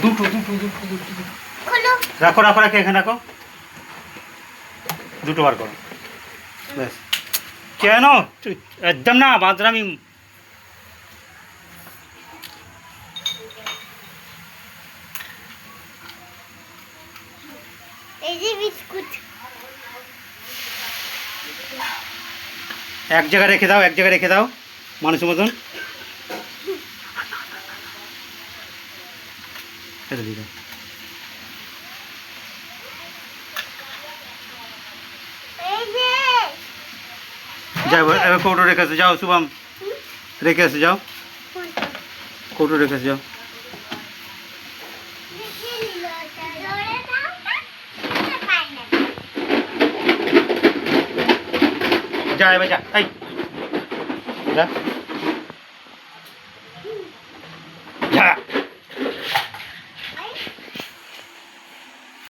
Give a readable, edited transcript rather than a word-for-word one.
দুটো দুটো দুটো দুটো রাখো রাখো রাখো এখানে রাখো দুটো বার করো ব্যাস কেন একদম না বাঁদরামি এই যে বিস্কুট এক জায়গায় রেখে দাও এক জায়গায় রেখে দাও মানুষের মতন এটা দিয়ে দাও এই যে যাও এবার কৌটো রেখে আসো যাও শুভম রেখে আসো যাও কৌটো রেখে আসো যাও যা এবার যা এই যা